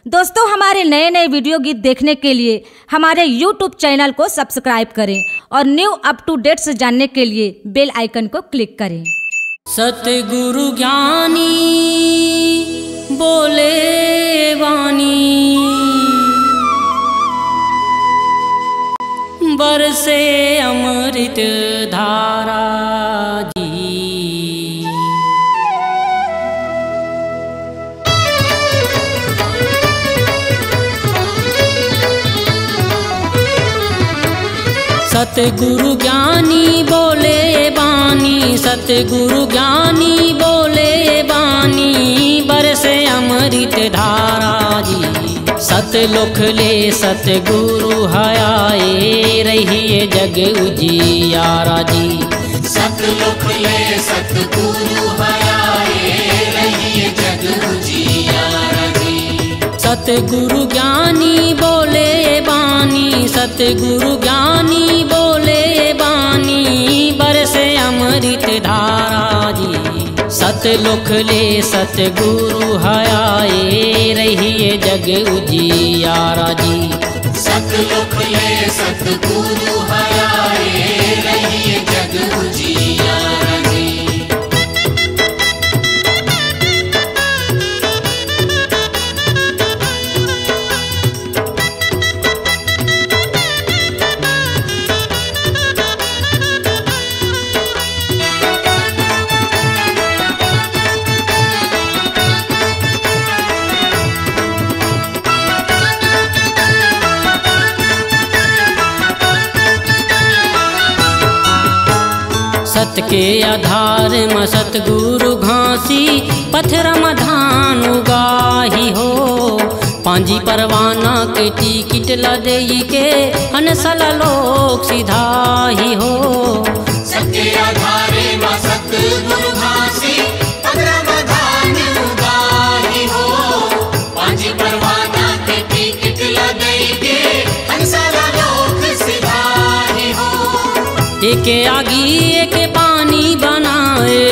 दोस्तों, हमारे नए नए वीडियो गीत देखने के लिए हमारे YouTube चैनल को सब्सक्राइब करें और न्यू अप टू डेट से जानने के लिए बेल आइकन को क्लिक करें। सतगुरु ज्ञानी बोले वाणी, बरसे अमृत धारा जी। सतगुरु ज्ञानी बोले बानी, सतगुरु ज्ञानी बोले बानी, बरसे अमृत धारा जी। सतलुख ले सतगुरु हयाए, रहिए जग उजियारा जी। सतलुख ले सतगुरु हयाए, रहिए जग उजियारा जी। सतगुरु ज्ञानी बोले बानी, सतगुरु ज्ञानी बोले बानी, बरसे अमृत धारा जी। सतलुख ले सतगुरु हयाए, रहिए जग उजियारा जी। सतलुख ले सतगुरु हयाए, रहिए जग उजियारा जी। सत के आधार में सतगुरु घासी, पत्थर में धान उगाही हो। पांजी परवाना के टिकट लदई के, अनसला लोक सिधाही हो। सत के आधार में सतगुरु घासी, पत्थर में धान उगाही हो। पांजी परवाना के टिकट लदई के, अनसला लोक सिधाही हो। एक आगी एक पानी बनाए,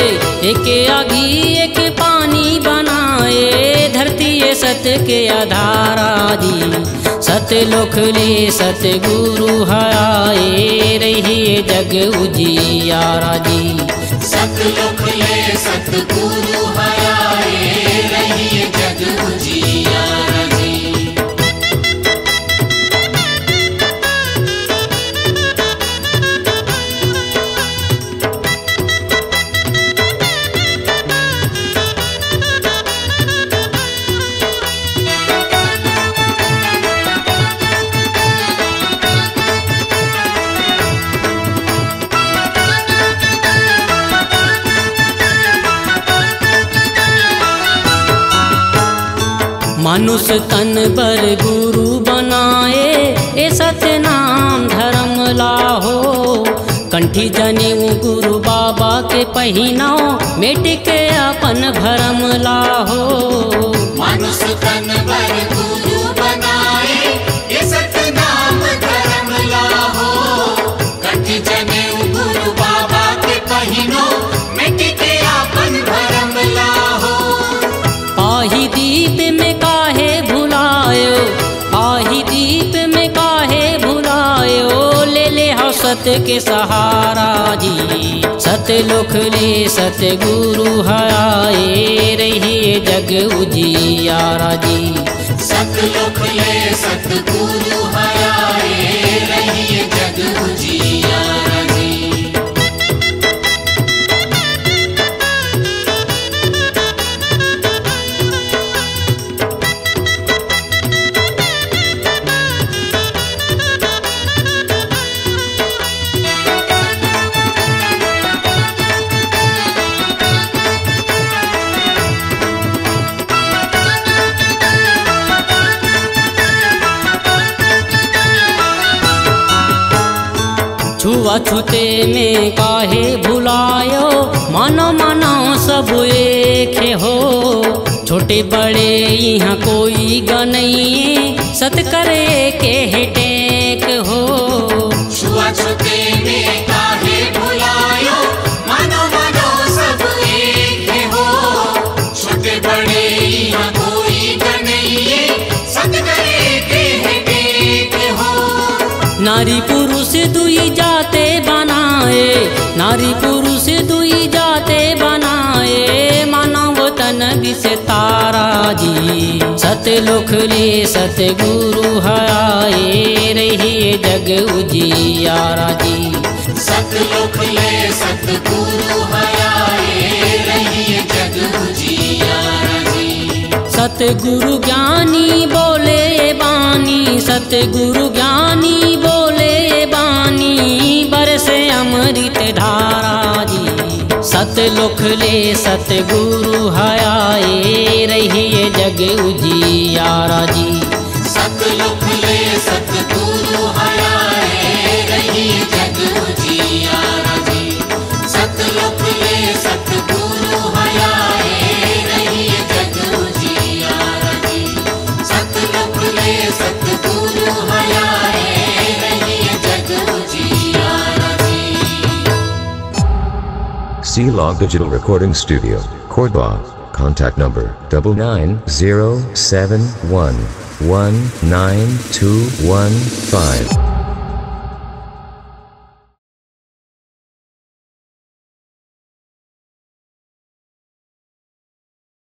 एक आगी एक पानी बनाए, धरती सत के आधारा जी। सतलुख ले सतगुरु हयाए, रहिए जग उजियारा जी। सतलुख ले सतगुरु हयाए, रहिए जग उजियारा जी। मनुष्य तन पर गुरु बनाए, ए सतनाम धर्म लाहो। कंठी जनेऊ गुरु बाबा के पहिनाओ, मेट के अपन भरम लाहो। मनुष्य तन पर गुरु बनाए, ए सतनाम धर्म लाहो। कंठी जनेऊ गुरु बाबा के पहिनो, मेट के अपन भरम लाहो। आही दीप में काहे भुलायो, आही दीप में काहे भुलायो, ले ले हो सत के सहारा जी। सतलुख ले सतगुरु हयाए, रहिए जग उजियारा जी। सतलुख ले सतगुरु हयाए, रहिए जग उजियारा जी। छुआछूते में काहे भुलायो, मानो मानो सब एक हो। छोटे बड़े यहाँ कोई गनई, सत करे के हेटेक हो। छुआछूते में काहे भुलायो, मानो मानो सब एक हो। छोटे बड़े यहाँ कोई गनई, नारी पुरुष दुई जाते बनाए, नारी पुरुष दुई जाते बनाए, मानव तन विस्तारा जी। सतलोक ले सतगुरु आए, रहिए जग उजियारा जी। सतलोक ले सतगुरु आए, रहिए जग उजियारा जी। सतगुरु ज्ञानी बोले बानी, सतगुरु ज्ञानी बोले बानी, बरसे अमृत धारा जी। सतलोक ले सतगुरु आए, रहिए जग उजियारा जी। सतलोक ले सतगुरु आए, रहिए जग उजियारा जी। सतलोक ले सतगुरु आए, रहिए जग उजियारा जी। सतलोक ले सतगुरु आए, रहिए जग उजियारा जी। C-Log Digital Recording Studio, Cordoba. Contact number 99071192115.